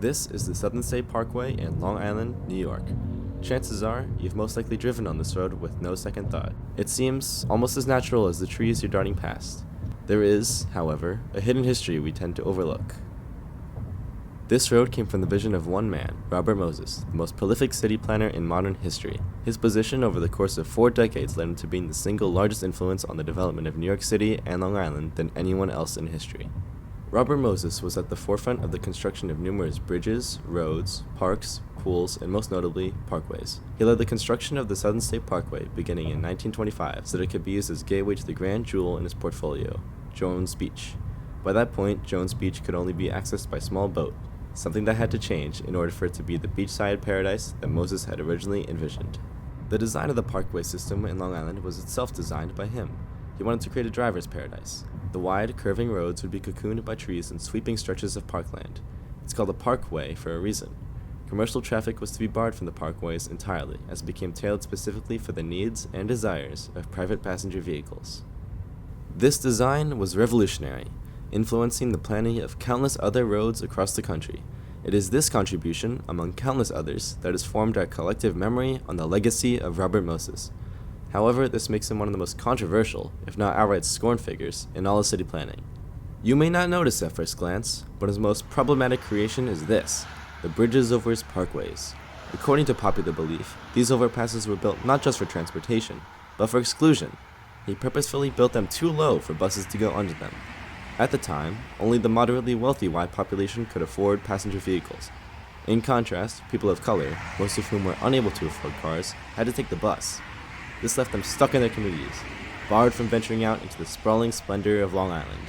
This is the Southern State Parkway in Long Island, New York. Chances are, you've most likely driven on this road with no second thought. It seems almost as natural as the trees you're darting past. There is, however, a hidden history we tend to overlook. This road came from the vision of one man, Robert Moses, the most prolific city planner in modern history. His position over the course of 4 decades led him to being the single largest influence on the development of New York City and Long Island than anyone else in history. Robert Moses was at the forefront of the construction of numerous bridges, roads, parks, pools, and most notably, parkways. He led the construction of the Southern State Parkway beginning in 1925 so that it could be used as gateway to the grand jewel in his portfolio, Jones Beach. By that point, Jones Beach could only be accessed by small boat, something that had to change in order for it to be the beachside paradise that Moses had originally envisioned. The design of the parkway system in Long Island was itself designed by him. He wanted to create a driver's paradise. The wide, curving roads would be cocooned by trees and sweeping stretches of parkland. It's called a parkway for a reason. Commercial traffic was to be barred from the parkways entirely, as it became tailored specifically for the needs and desires of private passenger vehicles. This design was revolutionary, influencing the planning of countless other roads across the country. It is this contribution, among countless others, that has formed our collective memory on the legacy of Robert Moses. However, this makes him one of the most controversial, if not outright scorned figures, in all of city planning. You may not notice at first glance, but his most problematic creation is this: the bridges over his parkways. According to popular belief, these overpasses were built not just for transportation, but for exclusion. He purposefully built them too low for buses to go under them. At the time, only the moderately wealthy white population could afford passenger vehicles. In contrast, people of color, most of whom were unable to afford cars, had to take the bus. This left them stuck in their communities, barred from venturing out into the sprawling splendor of Long Island.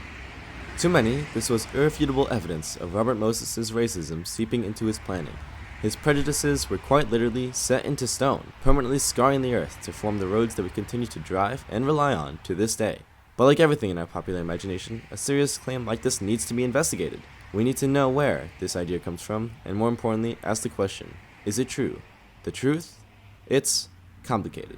To many, this was irrefutable evidence of Robert Moses' racism seeping into his planning. His prejudices were quite literally set into stone, permanently scarring the earth to form the roads that we continue to drive and rely on to this day. But like everything in our popular imagination, a serious claim like this needs to be investigated. We need to know where this idea comes from, and more importantly, ask the question, is it true? The truth? It's complicated.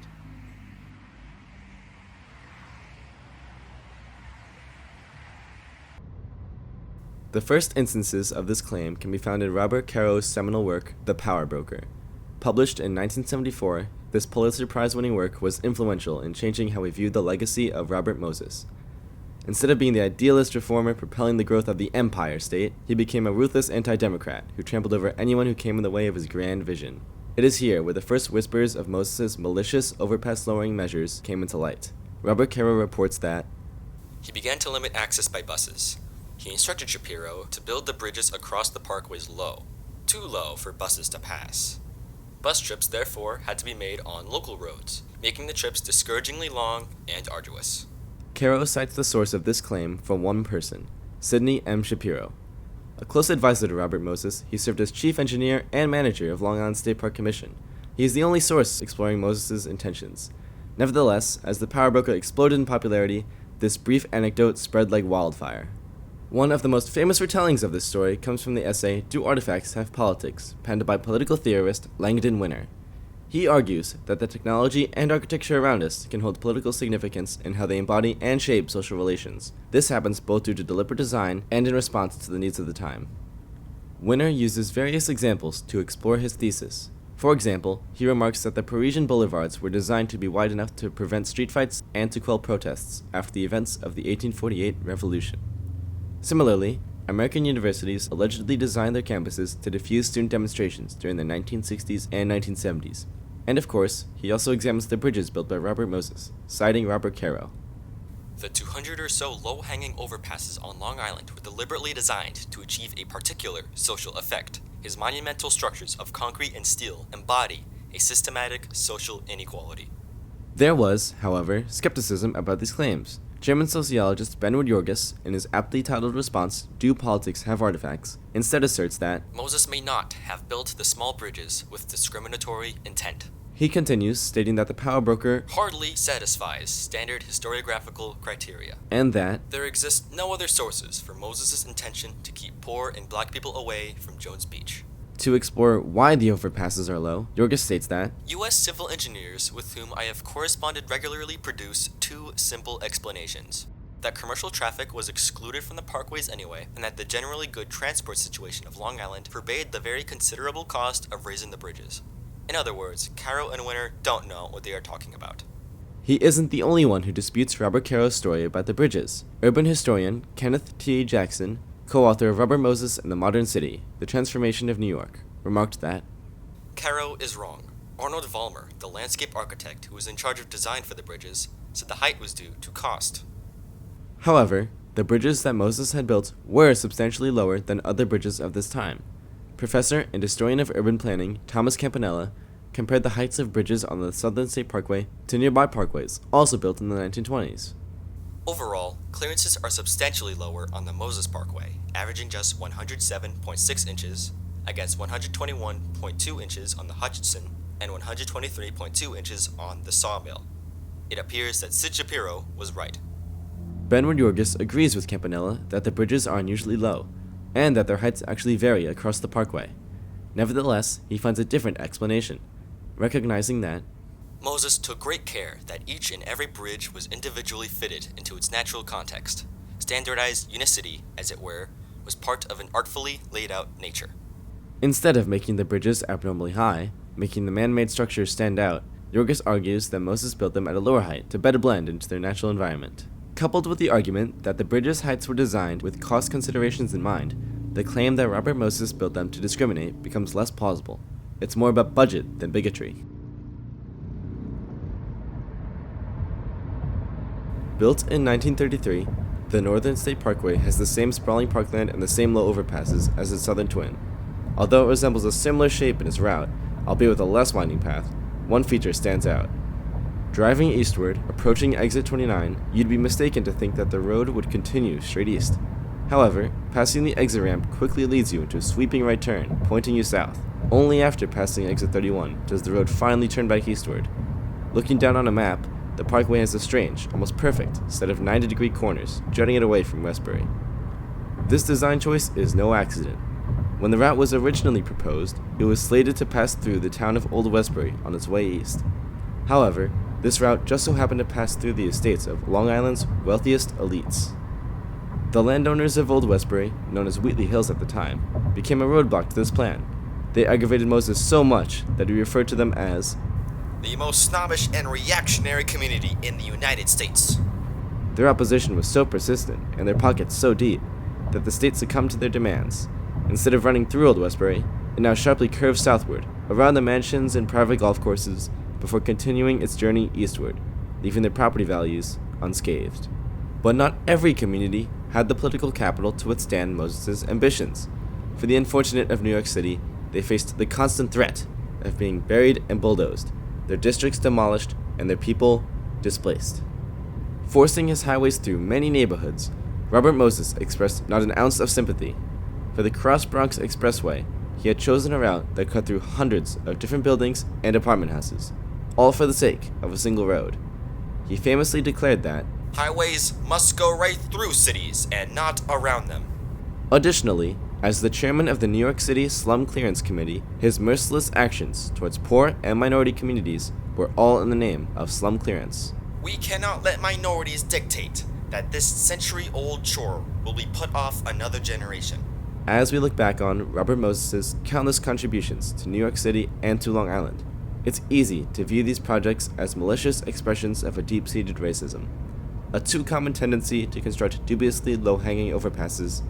The first instances of this claim can be found in Robert Caro's seminal work, The Power Broker. Published in 1974, this Pulitzer Prize-winning work was influential in changing how we viewed the legacy of Robert Moses. Instead of being the idealist reformer propelling the growth of the Empire State, he became a ruthless anti-democrat who trampled over anyone who came in the way of his grand vision. It is here where the first whispers of Moses' malicious overpass-lowering measures came into light. Robert Caro reports that he began to limit access by buses. He instructed Shapiro to build the bridges across the parkways low, too low for buses to pass. Bus trips, therefore, had to be made on local roads, making the trips discouragingly long and arduous. Caro cites the source of this claim from one person, Sidney M. Shapiro. A close advisor to Robert Moses, he served as chief engineer and manager of Long Island State Park Commission. He is the only source exploring Moses' intentions. Nevertheless, as the Power Broker exploded in popularity, this brief anecdote spread like wildfire. One of the most famous retellings of this story comes from the essay Do Artifacts Have Politics, penned by political theorist Langdon Winner. He argues that the technology and architecture around us can hold political significance in how they embody and shape social relations. This happens both due to deliberate design and in response to the needs of the time. Winner uses various examples to explore his thesis. For example, he remarks that the Parisian boulevards were designed to be wide enough to prevent street fights and to quell protests after the events of the 1848 Revolution. Similarly, American universities allegedly designed their campuses to diffuse student demonstrations during the 1960s and 1970s. And of course, he also examines the bridges built by Robert Moses, citing Robert Caro. The 200 or so low-hanging overpasses on Long Island were deliberately designed to achieve a particular social effect. His monumental structures of concrete and steel embody a systematic social inequality. There was, however, skepticism about these claims. German sociologist Benwood Jorges, in his aptly titled response, Do Politics Have Artifacts?, instead asserts that Moses may not have built the small bridges with discriminatory intent. He continues, stating that the Power Broker hardly satisfies standard historiographical criteria, and that there exist no other sources for Moses' intention to keep poor and black people away from Jones Beach. To explore why the overpasses are low, Jorges states that U.S. civil engineers with whom I have corresponded regularly produce 2 simple explanations. that commercial traffic was excluded from the parkways anyway, and that the generally good transport situation of Long Island forbade the very considerable cost of raising the bridges. In other words, Caro and Winter don't know what they are talking about. He isn't the only one who disputes Robert Caro's story about the bridges. Urban historian Kenneth T. Jackson, co-author of Robert Moses and the Modern City, The Transformation of New York, remarked that Caro is wrong. Arnold Vollmer, the landscape architect who was in charge of design for the bridges, said the height was due to cost. However, the bridges that Moses had built were substantially lower than other bridges of this time. Professor and historian of urban planning Thomas Campanella compared the heights of bridges on the Southern State Parkway to nearby parkways, also built in the 1920s. Overall, clearances are substantially lower on the Moses Parkway, averaging just 107.6 inches against 121.2 inches on the Hutchinson and 123.2 inches on the Sawmill. It appears that Sid Shapiro was right. Benward Yorgis agrees with Campanella that the bridges are unusually low, and that their heights actually vary across the parkway. Nevertheless, he finds a different explanation, recognizing that Moses took great care that each and every bridge was individually fitted into its natural context. Standardized unicity, as it were, was part of an artfully laid out nature. instead of making the bridges abnormally high, making the man-made structures stand out, Yorgis argues that Moses built them at a lower height to better blend into their natural environment. Coupled with the argument that the bridges' heights were designed with cost considerations in mind, the claim that Robert Moses built them to discriminate becomes less plausible. It's more about budget than bigotry. Built in 1933, the Northern State Parkway has the same sprawling parkland and the same low overpasses as its southern twin. Although it resembles a similar shape in its route, albeit with a less winding path, one feature stands out. Driving eastward, approaching exit 29, you'd be mistaken to think that the road would continue straight east. However, passing the exit ramp quickly leads you into a sweeping right turn, pointing you south. Only after passing exit 31 does the road finally turn back eastward. Looking down on a map, the parkway has a strange, almost perfect, set of 90-degree corners, jutting it away from Westbury. This design choice is no accident. When the route was originally proposed, it was slated to pass through the town of Old Westbury on its way east. However, this route just so happened to pass through the estates of Long Island's wealthiest elites. The landowners of Old Westbury, known as Wheatley Hills at the time, became a roadblock to this plan. They aggravated Moses so much that he referred to them as the most snobbish and reactionary community in the United States. Their opposition was so persistent and their pockets so deep that the state succumbed to their demands. Instead of running through Old Westbury, it now sharply curves southward, around the mansions and private golf courses, before continuing its journey eastward, leaving their property values unscathed. But not every community had the political capital to withstand Moses' ambitions. For the unfortunate of New York City, they faced the constant threat of being buried and bulldozed, their districts demolished, and their people displaced. Forcing his highways through many neighborhoods, Robert Moses expressed not an ounce of sympathy. For the Cross Bronx Expressway, he had chosen a route that cut through hundreds of different buildings and apartment houses, all for the sake of a single road. He famously declared that highways must go right through cities and not around them. Additionally, as the chairman of the New York City Slum Clearance Committee, his merciless actions towards poor and minority communities were all in the name of slum clearance. We cannot let minorities dictate that this century-old chore will be put off another generation. As we look back on Robert Moses' countless contributions to New York City and to Long Island, it's easy to view these projects as malicious expressions of a deep-seated racism, a too common tendency to construct dubiously low-hanging overpasses,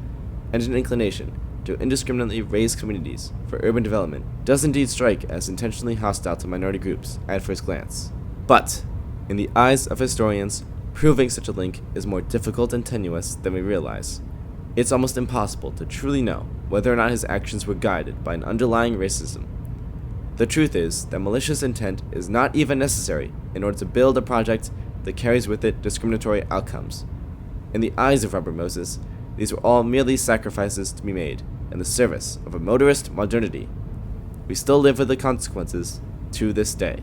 and an inclination to indiscriminately raise communities for urban development does indeed strike as intentionally hostile to minority groups at first glance. But, in the eyes of historians, proving such a link is more difficult and tenuous than we realize. It's almost impossible to truly know whether or not his actions were guided by an underlying racism. The truth is that malicious intent is not even necessary in order to build a project that carries with it discriminatory outcomes. In the eyes of Robert Moses, these were all merely sacrifices to be made in the service of a motorist modernity. We still live with the consequences to this day.